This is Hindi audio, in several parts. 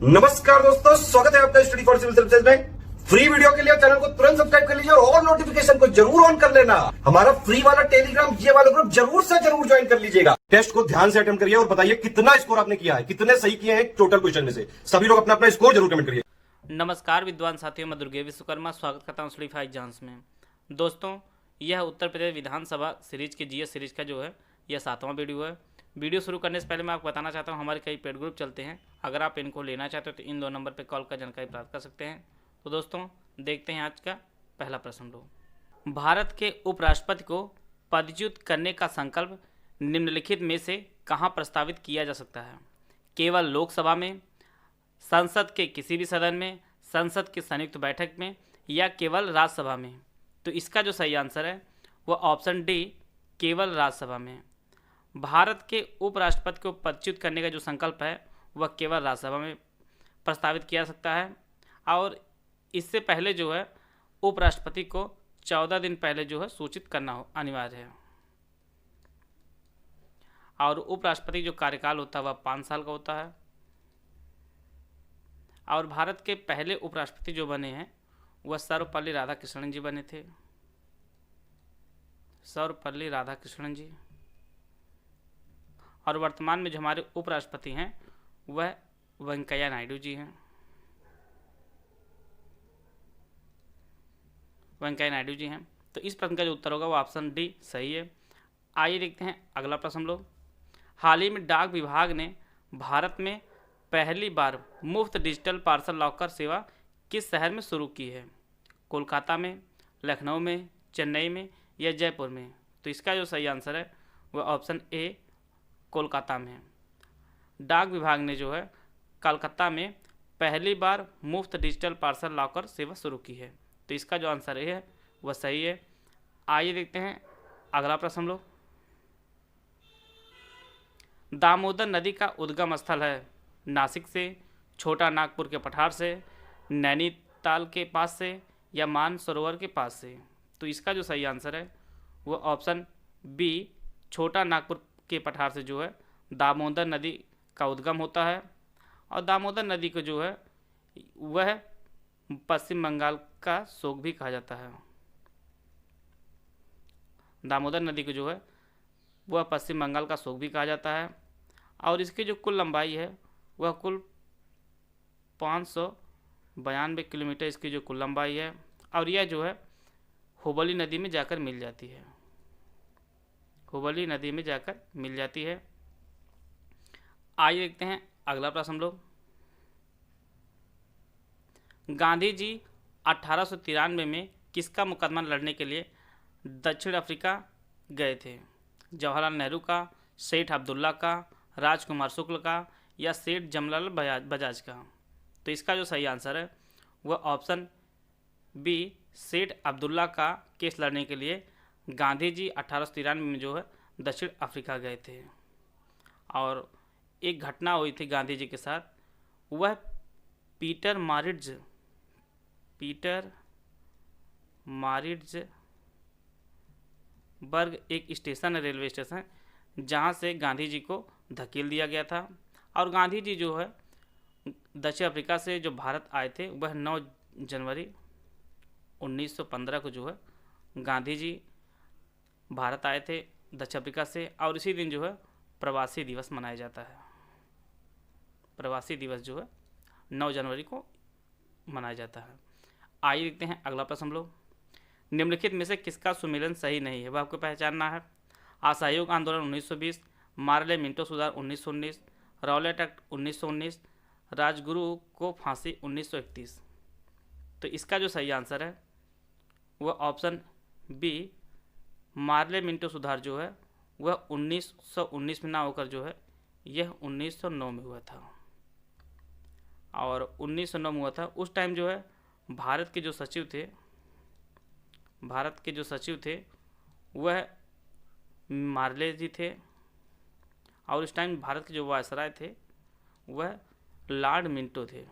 नमस्कार दोस्तों, स्वागत है आपका स्टडी फॉर सिविल सर्विसेज में। फ्री वीडियो के लिए चैनल को तुरंत सब्सक्राइब कर लीजिए और नोटिफिकेशन को जरूर ऑन कर लेना। हमारा फ्री वाला टेलीग्राम ये वाला ग्रुप जरूर से जरूर ज्वाइन कर लीजिएगा। टेस्ट को ध्यान से अटेम्प्ट करिए और बताइए कितना स्कोर आपने किया है, कितने सही किए हैं टोटल क्वेश्चन में से। सभी लोग अपना अपना स्कोर जरूर कमेंट करिए। नमस्कार विद्वान साथियों, मैं दुर्गे विश्वकर्मा स्वागत करता हूँ स्टडी फॉर एग्जाम्स में। दोस्तों, यह उत्तर प्रदेश विधानसभा सीरीज के जीएस सीरीज का जो है यह 7वां वीडियो है। वीडियो शुरू करने से पहले मैं आपको बताना चाहता हूँ हमारे कई पेड ग्रुप चलते हैं। अगर आप इनको लेना चाहते हो तो इन 2 नंबर पर कॉल कर जानकारी प्राप्त कर सकते हैं। तो दोस्तों देखते हैं आज का पहला प्रश्न लो। भारत के उपराष्ट्रपति को पदच्युत करने का संकल्प निम्नलिखित में से कहाँ प्रस्तावित किया जा सकता है? केवल लोकसभा में, संसद के किसी भी सदन में, संसद की संयुक्त बैठक में या केवल राज्यसभा में? तो इसका जो सही आंसर है वह ऑप्शन डी, केवल राज्यसभा में। भारत के उपराष्ट्रपति को पदच्युत करने का जो संकल्प है वह केवल राज्यसभा में प्रस्तावित किया जा सकता है। और इससे पहले जो है उपराष्ट्रपति को 14 दिन पहले जो है सूचित करना अनिवार्य है। और उपराष्ट्रपति जो कार्यकाल होता है वह 5 साल का होता है। और भारत के पहले उपराष्ट्रपति जो बने हैं वह सर्वपल्ली राधाकृष्णन जी बने थे। सर्वपल्ली राधाकृष्णन जी। और वर्तमान में जो हमारे उपराष्ट्रपति हैं वह वेंकैया नायडू जी हैं। वेंकैया नायडू जी हैं। तो इस प्रश्न का जो उत्तर होगा वो ऑप्शन डी सही है। आइए देखते हैं अगला प्रश्न हम लोग। हाल ही में डाक विभाग ने भारत में पहली बार मुफ्त डिजिटल पार्सल लॉकर सेवा किस शहर में शुरू की है? कोलकाता में, लखनऊ में, चेन्नई में या जयपुर में? तो इसका जो सही आंसर है वह ऑप्शन ए, कोलकाता में। डाक विभाग ने जो है कलकत्ता में पहली बार मुफ्त डिजिटल पार्सल लॉकर सेवा शुरू की है। तो इसका जो आंसर है वह सही है। आइए देखते हैं अगला प्रश्न हम लोग। दामोदर नदी का उद्गम स्थल है नासिक से, छोटा नागपुर के पठार से, नैनीताल के पास से या मानसरोवर के पास से? तो इसका जो सही आंसर है वह ऑप्शन बी, छोटा नागपुर के पठार से जो है दामोदर नदी का उद्गम होता है। और दामोदर नदी को जो है वह पश्चिम बंगाल का शोक भी कहा जाता है। दामोदर नदी को जो है वह पश्चिम बंगाल का शोक भी कहा जाता है। और इसकी जो कुल लंबाई है वह कुल 592 किलोमीटर इसकी जो कुल लंबाई है। और यह जो है हुबली नदी में जाकर मिल जाती है। हुबली नदी में जाकर मिल जाती है। आइए देखते हैं अगला प्रश्न हम लोग। गांधी जी 1893 में किसका मुकदमा लड़ने के लिए दक्षिण अफ्रीका गए थे? जवाहरलाल नेहरू का, सेठ अब्दुल्ला का, राजकुमार शुक्ल का या सेठ जमलाल बजाज का? तो इसका जो सही आंसर है वह ऑप्शन बी, सेठ अब्दुल्ला का केस लड़ने के लिए गांधी जी 1893 में जो है दक्षिण अफ्रीका गए थे। और एक घटना हुई थी गांधी जी के साथ, वह पीटर मारिट्जबर्ग एक स्टेशन है, रेलवे स्टेशन, जहां से गांधी जी को धकेल दिया गया था। और गांधी जी जो है दक्षिण अफ्रीका से जो भारत आए थे वह 9 जनवरी 1915 को जो है गांधी जी भारत आए थे दक्षिण अफ्रीका से। और इसी दिन जो है प्रवासी दिवस मनाया जाता है। प्रवासी दिवस जो है 9 जनवरी को मनाया जाता है। आइए देखते हैं अगला प्रश्न हम लोग। निम्नलिखित में से किसका सुमेलन सही नहीं है वह आपको पहचानना है। असहयोग आंदोलन 1920, मार्ले मिंटो सुधार 1919, रॉलेट एक्ट 1919, राजगुरु को फांसी 1931? तो इसका जो सही आंसर है वह ऑप्शन बी, मार्ले मिंटो सुधार जो है वह 1919 में ना होकर जो है यह 1909 में हुआ था। और 1909 में हुआ था। उस टाइम जो है भारत के जो सचिव थे वह मार्ले जी थे। और उस टाइम भारत के जो वायसराय थे वह लॉर्ड मिंटो थे।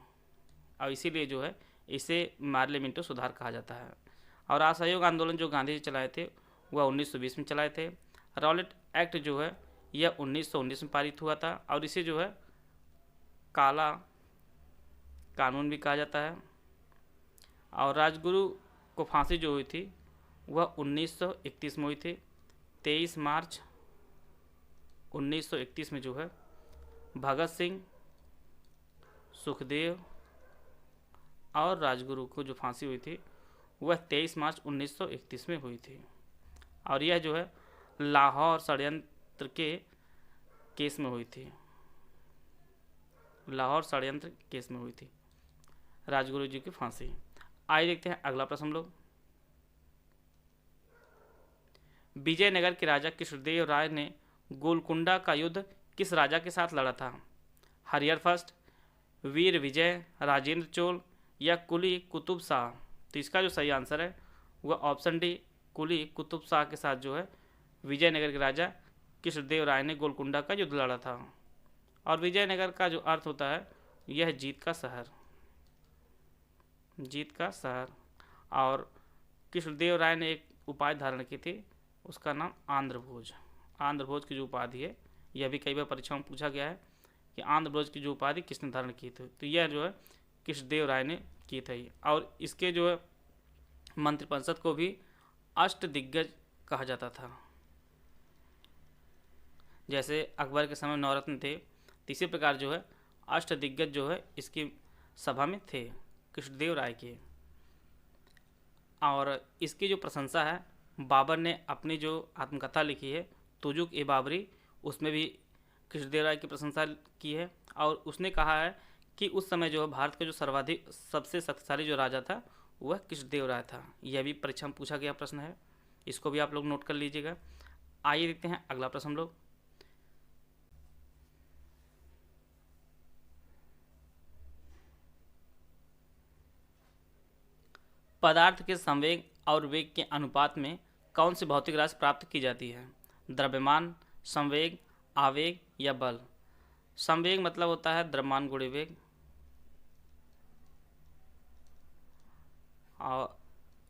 और इसीलिए जो है इसे मार्ले मिंटो सुधार कहा जाता है। और असहयोग आंदोलन जो गांधी जी चलाए थे वह 1920 में चलाए थे। रॉलेट एक्ट जो है यह 1919 में पारित हुआ था। और इसे जो है काला कानून भी कहा जाता है। और राजगुरु को फांसी जो हुई थी वह 1931 में हुई थी। 23 मार्च 1931 में जो है भगत सिंह, सुखदेव और राजगुरु को जो फांसी हुई थी वह 23 मार्च 1931 में हुई थी। और यह जो है लाहौर षड्यंत्र के केस में हुई थी। लाहौर षड्यंत्र केस में हुई थी राजगुरु जी की फांसी। आइए देखते हैं अगला प्रश्न हम लोग। विजयनगर के राजा कृष्णदेव राय ने गोलकुंडा का युद्ध किस राजा के साथ लड़ा था? हरिहर फर्स्ट, वीर विजय, राजेंद्र चोल या कुली कुतुब शाह? तो इसका जो सही आंसर है वह ऑप्शन डी कुली कुतुब शाह के साथ जो है विजयनगर के राजा कृष्णदेव राय ने गोलकुंडा का युद्ध लड़ा था। और विजयनगर का जो अर्थ होता है यह जीत का शहर, जीत का शहर। और कृष्णदेव राय ने एक उपाधि धारण की थी, उसका नाम आंध्रभोज। आंध्रभोज की जो उपाधि है यह भी कई बार परीक्षाओं में पूछा गया है कि आंध्रभोज की जो उपाधि किसने धारण की थी, तो यह जो है कृष्णदेव राय ने की थी। और इसके जो है मंत्रिपरिषद को भी अष्टदिग्गज कहा जाता था। जैसे अकबर के समय नवरत्न थे, इसी प्रकार जो है अष्टदिग्गज जो है इसकी सभा में थे कृष्णदेव राय के। और इसकी जो प्रशंसा है बाबर ने अपनी जो आत्मकथा लिखी है तुजुक ए बाबरी, उसमें भी कृष्णदेव राय की प्रशंसा की है। और उसने कहा है कि उस समय जो है भारत का जो सर्वाधिक सबसे शक्तिशाली जो राजा था वह कृष्णदेव राय था। यह भी परीक्षा में पूछा गया प्रश्न है, इसको भी आप लोग नोट कर लीजिएगा। आइए देखते हैं अगला प्रश्न हम लोग। पदार्थ के संवेग और वेग के अनुपात में कौन सी भौतिक राशि प्राप्त की जाती है? द्रव्यमान, संवेग, आवेग या बल? संवेग मतलब होता है द्रव्यमान गुणे वेग, और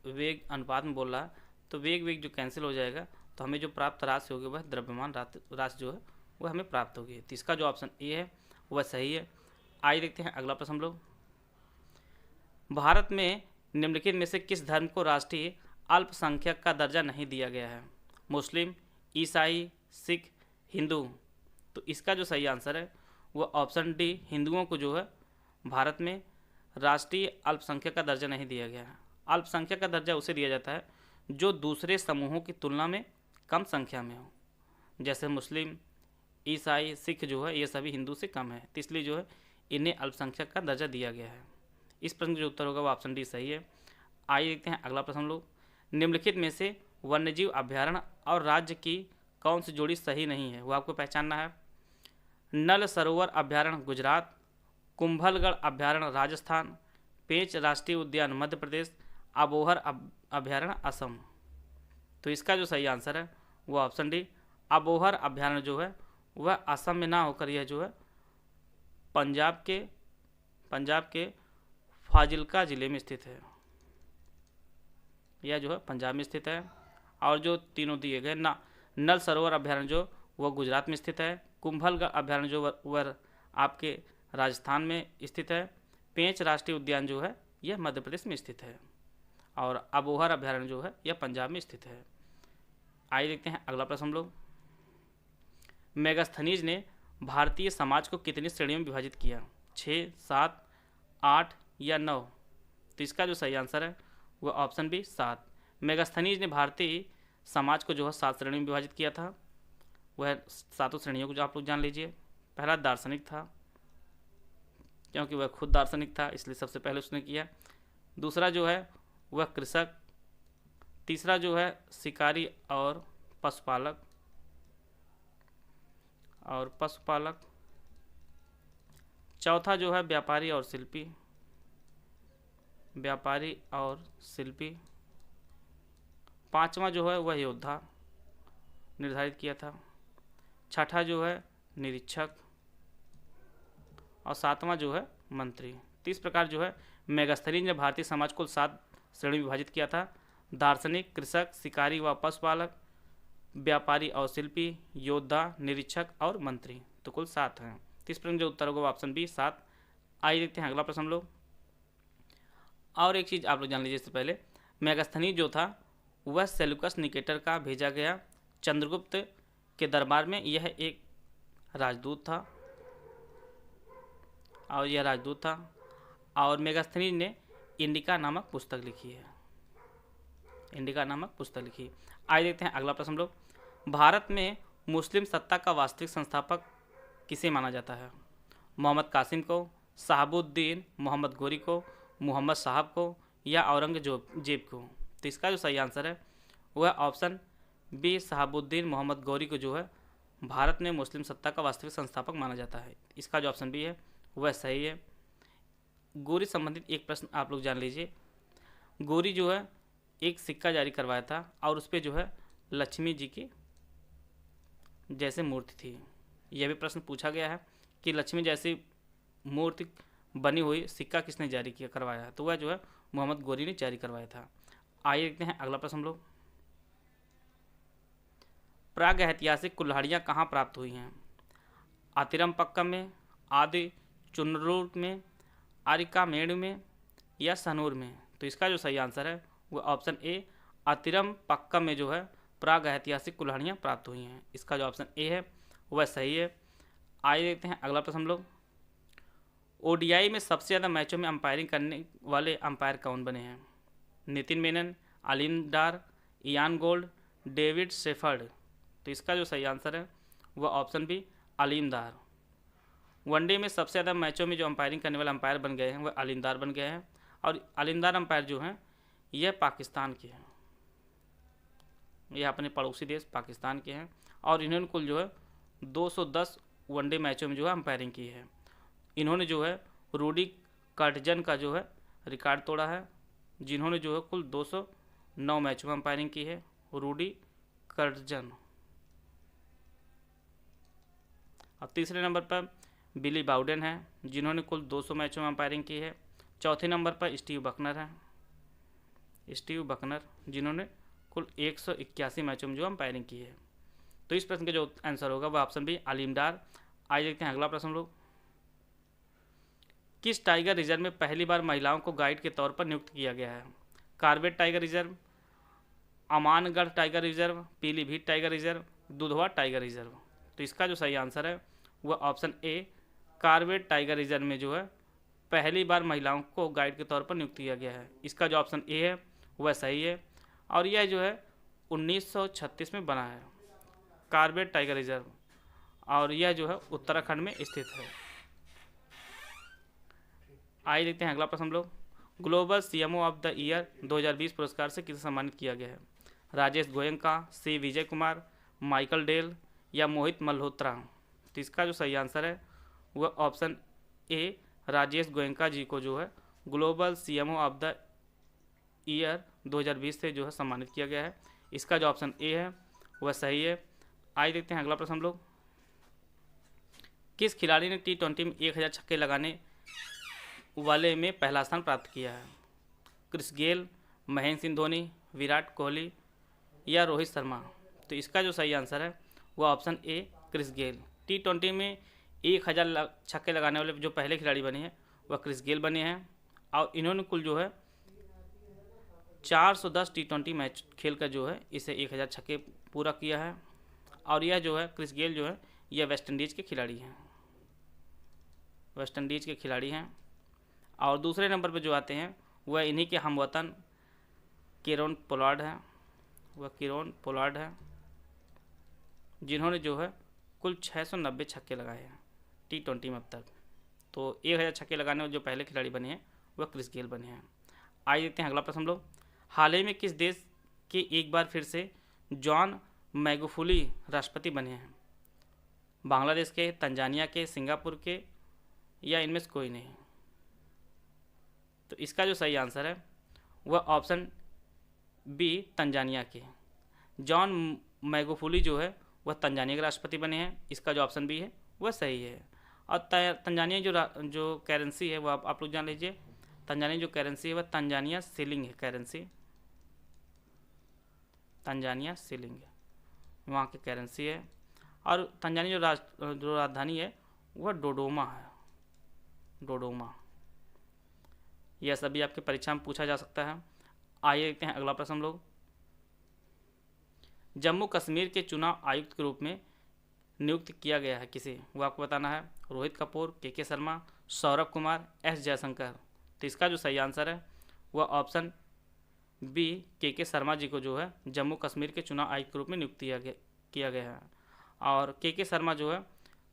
वेग अनुपात में बोल रहा है तो वेग जो कैंसिल हो जाएगा तो हमें जो प्राप्त राशि होगी वह द्रव्यमान राशि जो है वह हमें प्राप्त होगी। तो इसका जो ऑप्शन ए है वह सही है। आइए देखते हैं अगला प्रश्न हम लोग। भारत में निम्नलिखित में से किस धर्म को राष्ट्रीय अल्पसंख्यक का दर्जा नहीं दिया गया है? मुस्लिम, ईसाई, सिख, हिंदू? तो इसका जो सही आंसर है वह ऑप्शन डी हिंदुओं को जो है भारत में राष्ट्रीय अल्पसंख्यक का दर्जा नहीं दिया गया है। अल्पसंख्यक का दर्जा उसे दिया जाता है जो दूसरे समूहों की तुलना में कम संख्या में हो। जैसे मुस्लिम, ईसाई, सिख जो है ये सभी हिंदू से कम है, तो इसलिए जो है इन्हें अल्पसंख्यक का दर्जा दिया गया है। इस प्रश्न का जो उत्तर होगा वो ऑप्शन डी सही है। आइए देखते हैं अगला प्रश्न हम लोग। निम्नलिखित में से वन्यजीव अभ्यारण्य और राज्य की कौन सी जोड़ी सही नहीं है, वो आपको पहचानना है। नल सरोवर अभ्यारण्य गुजरात, कुंभलगढ़ अभ्यारण्य राजस्थान, पेंच राष्ट्रीय उद्यान मध्य प्रदेश, अबोहर अभ्यारण्य असम? तो इसका जो सही आंसर है वो ऑप्शन डी अबोहर अभ्यारण्य जो है वह असम में ना होकर यह जो है पंजाब के फाजिल्का ज़िले में स्थित है। यह जो है पंजाब में स्थित है। और जो तीनों दिए गए नल सरोवर अभ्यारण्य जो वह गुजरात में स्थित है, कुंभलगढ़ अभ्यारण्य जो वह आपके राजस्थान में स्थित है, पेंच राष्ट्रीय उद्यान जो है यह मध्य प्रदेश में स्थित है, और अबोहर अभ्यारण्य जो है यह पंजाब में स्थित है। आइए देखते हैं अगला प्रश्न हम लोग। मेगास्थनीज ने भारतीय समाज को कितनी श्रेणियों में विभाजित किया? 6, 7, 8 या 9? तो इसका जो सही आंसर है वह ऑप्शन बी 7। मेगास्थनीज ने भारतीय समाज को जो है 7 श्रेणियों में विभाजित किया था। वह 7 श्रेणियों को जो आप लोग जान लीजिए। पहला दार्शनिक था, क्योंकि वह खुद दार्शनिक था इसलिए सबसे पहले उसने किया। दूसरा जो है वह कृषक, तीसरा जो है शिकारी और पशुपालक चौथा जो है व्यापारी और शिल्पी, पांचवा जो है वह योद्धा निर्धारित किया था, छठा जो है निरीक्षक, और सातवां जो है मंत्री। तो इस प्रकार जो है मेगास्थनीज ने भारतीय समाज को 7 श्रेणी में विभाजित किया था। दार्शनिक, कृषक, शिकारी व पशुपालक, व्यापारी और शिल्पी, योद्धा, निरीक्षक और मंत्री, तो कुल 7 हैं। तो इस प्रश्न जो उत्तर होगा ऑप्शन बी 7। आइए देखते हैं अगला प्रश्न हम लोग। और एक चीज़ आप लोग जान लीजिए इससे पहले, मेगास्थनीज जो था वह सेल्यूकस निकेटर का भेजा गया चंद्रगुप्त के दरबार में। यह एक राजदूत था और मेगास्थनीज ने इंडिका नामक पुस्तक लिखी है। आइए देखते हैं अगला प्रश्न हम लोग। भारत में मुस्लिम सत्ता का वास्तविक संस्थापक किसे माना जाता है? मोहम्मद कासिम को, शहाबुद्दीन मोहम्मद गोरी को, मोहम्मद साहब को या औरंगजेब को? तो इसका जो सही आंसर है वह ऑप्शन बी, शहाबुद्दीन मोहम्मद गोरी को जो है भारत में मुस्लिम सत्ता का वास्तविक संस्थापक माना जाता है। इसका जो ऑप्शन बी है वह सही है। गोरी संबंधित एक प्रश्न आप लोग जान लीजिए। गोरी जो है एक सिक्का जारी करवाया था और उस पर जो है लक्ष्मी जी की जैसे मूर्ति थी। यह भी प्रश्न पूछा गया है कि लक्ष्मी जैसी मूर्ति बनी हुई सिक्का किसने जारी करवाया है? तो वह जो है मोहम्मद गोरी ने जारी करवाया था। आइए देखते हैं अगला प्रश्न हम लोग। प्राग ऐतिहासिक कुल्हाड़ियाँ कहाँ प्राप्त हुई हैं? आतिरमपक्कम में, आदि चुनरूर में, आरिकामेड में या सनूर में? तो इसका जो सही आंसर है वह ऑप्शन ए, आतिरमपक्कम में जो है प्राग ऐतिहासिक कुल्हाड़ियाँ प्राप्त हुई हैं। इसका जो ऑप्शन ए है वह सही है। आइए देखते हैं अगला प्रश्न हम लोग। ओडीआई में सबसे ज़्यादा मैचों में अंपायरिंग करने वाले अंपायर कौन बने हैं? नितिन मेनन, अलीम डार, इयान गोल्ड, डेविड शेफर्ड? तो इसका जो सही आंसर है वह ऑप्शन बी, अलीम डार। वनडे में सबसे ज़्यादा मैचों में जो अंपायरिंग करने वाले अंपायर बन गए हैं वह अलीम डार बन गए हैं। और अलीम डार अंपायर जो हैं यह पाकिस्तान के हैं, यह अपने पड़ोसी देश पाकिस्तान के हैं और इन्होंने कुल जो है 210 वनडे मैचों में जो है अंपायरिंग की है। इन्होंने जो है रूडी कर्टजन का जो है रिकॉर्ड तोड़ा है, जिन्होंने जो है कुल 209 मैचों में अंपायरिंग की है, रूडी कर्टजन। और तीसरे नंबर पर बिली बाउडेन है, जिन्होंने कुल 200 मैचों में अंपायरिंग की है। चौथे नंबर पर स्टीव बकनर है, जिन्होंने कुल 181 मैचों में जो अंपायरिंग की है। तो इस प्रश्न का जो आंसर होगा वह ऑप्शन बी, अलीम डार। आइए देखते हैं अगला प्रश्न हम लोग। किस टाइगर रिजर्व में पहली बार महिलाओं को गाइड के तौर पर नियुक्त किया गया है? Corbett tiger reserve, Amangarh tiger reserve, Pilibhit tiger reserve, Dudhwa tiger reserve? तो इसका जो सही आंसर है वह option A, Corbett tiger reserve में जो है पहली बार महिलाओं को गाइड के तौर पर नियुक्त किया गया है। इसका जो ऑप्शन ए है वह सही है और यह जो है 1936 में बना है कार्बेट टाइगर रिजर्व, और यह जो है उत्तराखंड में स्थित है। आइए देखते हैं अगला प्रश्न हम लोग। Global CMO of the year 2020 पुरस्कार से किसे सम्मानित किया गया है? राजेश गोयनका, सी विजय कुमार, माइकल डेल या मोहित मल्होत्रा? तो इसका जो सही आंसर है वह ऑप्शन ए, राजेश गोयनका जी को जो है global CMO of the year 2020 से जो है सम्मानित किया गया है। इसका जो ऑप्शन ए है वह सही है। आइए देखते हैं अगला प्रश्न हम लोग। किस खिलाड़ी ने T20 में 1000 छक्के लगाने वाले में पहला स्थान प्राप्त किया है? क्रिस गेल, महेंद्र सिंह धोनी, विराट कोहली या रोहित शर्मा? तो इसका जो सही आंसर है वह ऑप्शन ए, क्रिस गेल। T20 में 1000 छक्के लगाने वाले जो पहले खिलाड़ी बने हैं वह क्रिस गेल बने हैं और इन्होंने कुल जो है 410 T20 मैच खेलकर जो है इसे 1000 छक्के पूरा किया है। और यह जो है क्रिस गेल जो है यह वेस्ट इंडीज़ के खिलाड़ी हैं। और दूसरे नंबर पर जो आते हैं वह इन्हीं के हमवतन कीरोन पोलार्ड है, जिन्होंने जो है कुल 690 छक्के लगाए हैं T20 में अब तक। तो 1000 छक्के लगाने वाले जो पहले खिलाड़ी बने हैं वह क्रिस गेल बने हैं। आइए देखते हैं अगला प्रश्न हम लोग। हाल ही में किस देश के एक बार फिर से जॉन मैगुफुली राष्ट्रपति बने हैं? बांग्लादेश के, तंजानिया के, सिंगापुर के या इनमें से कोई नहीं? तो इसका जो सही आंसर है वह ऑप्शन बी, तंजानिया के। जॉन मैगुफुली जो है वह तंजानिया के राष्ट्रपति बने हैं। इसका जो ऑप्शन बी है वह सही है। और तंजानिया जो करेंसी है वह आप लोग जान लीजिए। तंजानिया जो करेंसी है वह तंजानिया शिलिंग है। करेंसी तंजानिया शिलिंग वहाँ की करेंसी है। और तंजानिया जो राजधानी है वह डोडोमा है। यह सभी आपके परीक्षा में पूछा जा सकता है। आइए देखते हैं अगला प्रश्न हम लोग। जम्मू कश्मीर के चुनाव आयुक्त के रूप में नियुक्त किया गया है किसे, वो आपको बताना है। रोहित कपूर, के शर्मा, सौरभ कुमार, एस जयशंकर। तो इसका जो सही आंसर है वह ऑप्शन बी, के शर्मा जी को जो है जम्मू कश्मीर के चुनाव आयुक्त के रूप में नियुक्त किया गया है। और के शर्मा जो है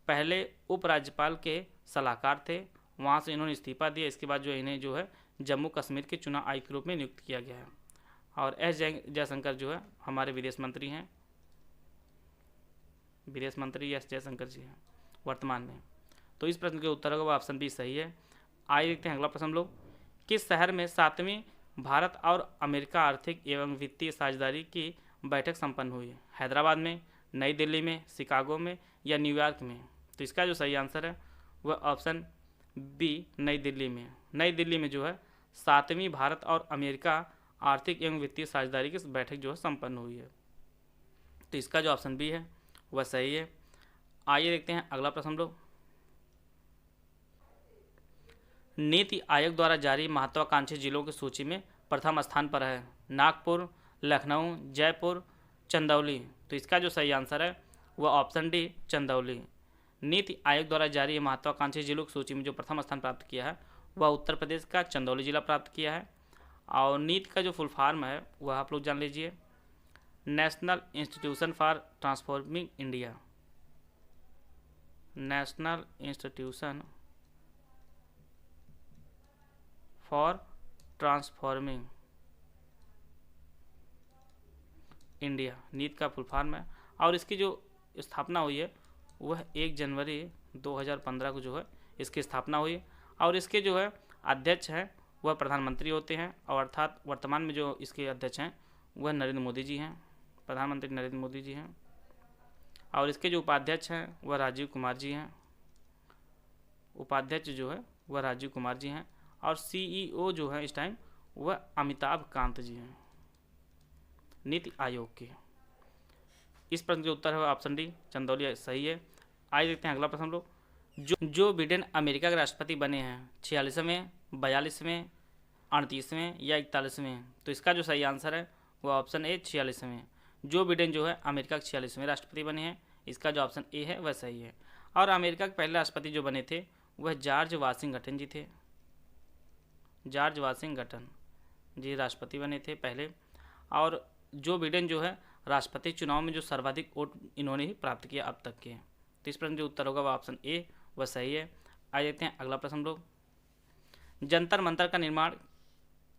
पहले उपराज्यपाल के सलाहकार थे, वहाँ से इन्होंने इस्तीफा दिया। इसके बाद जो इन्हें जो है जम्मू कश्मीर के चुनाव आयुक्त के रूप में नियुक्त किया गया है। और एस जयशंकर जो है हमारे विदेश मंत्री हैं, विदेश मंत्री एस जयशंकर जी हैं वर्तमान में। तो इस प्रश्न के उत्तर होगा वो ऑप्शन बी सही है। आइए देखते हैं अगला प्रश्न हम लोग। किस शहर में 7वीं भारत और अमेरिका आर्थिक एवं वित्तीय साझेदारी की बैठक संपन्न हुई? हैदराबाद में, नई दिल्ली में, शिकागो में या न्यूयॉर्क में? तो इसका जो सही आंसर है वह ऑप्शन बी, नई दिल्ली में। नई दिल्ली में जो है 7वीं भारत और अमेरिका आर्थिक एवं वित्तीय साझेदारी की बैठक जो है संपन्न हुई है। तो इसका जो ऑप्शन बी है वह सही है। आइए देखते हैं अगला प्रश्न हम लोग। नीति आयोग द्वारा जारी महत्वाकांक्षी जिलों की सूची में प्रथम स्थान पर है नागपुर, लखनऊ, जयपुर, चंदौली। तो इसका जो सही आंसर है वह ऑप्शन डी, चंदौली। नीति आयोग द्वारा जारी महत्वाकांक्षी जिलों की सूची में जो प्रथम स्थान प्राप्त किया है वह उत्तर प्रदेश का चंदौली जिला प्राप्त किया है। और नीट का जो फुल फॉर्म है वह आप लोग जान लीजिए, national institution for transforming India. National institution for transforming India, NITI का फुल फॉर्म है। और इसकी जो स्थापना हुई है वह 1 जनवरी 2015 को जो है इसकी स्थापना हुई। और इसके जो है अध्यक्ष हैं वह प्रधानमंत्री होते हैं, और अर्थात वर्तमान में जो इसके अध्यक्ष हैं वह नरेंद्र मोदी जी हैं, प्रधानमंत्री नरेंद्र मोदी जी हैं। और इसके जो उपाध्यक्ष हैं वह राजीव कुमार जी हैं, उपाध्यक्ष जो है वह राजीव कुमार जी हैं। और CEO जो है इस टाइम वह अमिताभ कांत जी हैं नीति आयोग के। इस प्रश्न के उत्तर है ऑप्शन डी, चंदौली सही है। आइए देखते हैं अगला प्रश्न हम लोग। जो बिडेन अमेरिका के राष्ट्रपति बने हैं 46वें, 42वें, 38वें या 41वें? तो इसका जो सही आंसर है वह ऑप्शन ए, 46वें। जो बिडेन जो है अमेरिका के 46वें राष्ट्रपति बने हैं, इसका जो ऑप्शन ए है वह सही है। और अमेरिका के पहले राष्ट्रपति जो बने थे वह जॉर्ज वाशिंगटन जी थे, जॉर्ज वाशिंगटन जी राष्ट्रपति बने थे पहले। और जो बिडेन जो है राष्ट्रपति चुनाव में जो सर्वाधिक वोट इन्होंने ही प्राप्त किया अब तक के। तो इस प्रश्न जो उत्तर होगा वह ऑप्शन ए वह सही है। आ जाते हैं अगला प्रश्न हम लोग। जंतर मंतर का निर्माण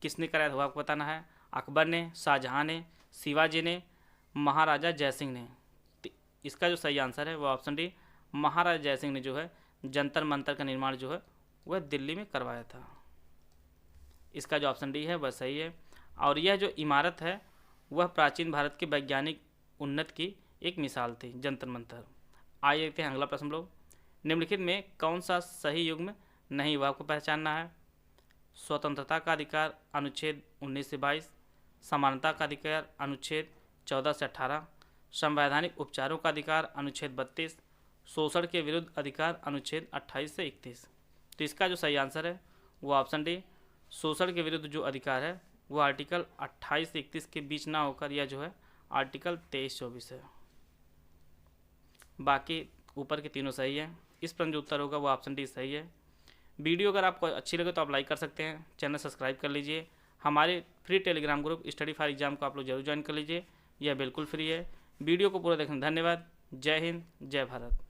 किसने कराया था आपको बताना है। अकबर ने, शाहजहां ने, शिवाजी ने, महाराजा जयसिंह ने? इसका जो सही आंसर है वह ऑप्शन डी, महाराजा जयसिंह ने जो है जंतर मंतर का निर्माण जो है वह दिल्ली में करवाया था। इसका जो ऑप्शन डी है वह सही है। और यह जो इमारत है वह प्राचीन भारत के वैज्ञानिक उन्नत की एक मिसाल थी, जंतर मंतर। आइए देखते हैं अगला प्रश्न हम लोग। निम्नलिखित में कौन सा सही युग्म नहीं हुआ आपको पहचानना है। स्वतंत्रता का अधिकार अनुच्छेद 19 से 22, समानता का अधिकार अनुच्छेद 14 से 18, संवैधानिक उपचारों का अधिकार अनुच्छेद 32, शोषण के विरुद्ध अधिकार अनुच्छेद 28 से 31। तो इसका जो सही आंसर है वो ऑप्शन डी, शोषण के विरुद्ध जो अधिकार है वो आर्टिकल 28 से 31 के बीच ना होकर यह जो है आर्टिकल 23-24 है। बाकी ऊपर के तीनों सही है। इस प्रश्न जो उत्तर होगा वो ऑप्शन डी सही है। वीडियो अगर आपको अच्छी लगे तो आप लाइक कर सकते हैं, चैनल सब्सक्राइब कर लीजिए। हमारे free Telegram group study for exam को आप लोग जरूर ज्वाइन कर लीजिए, यह बिल्कुल फ्री है। वीडियो को पूरा देखने धन्यवाद। जय हिंद, जय भारत।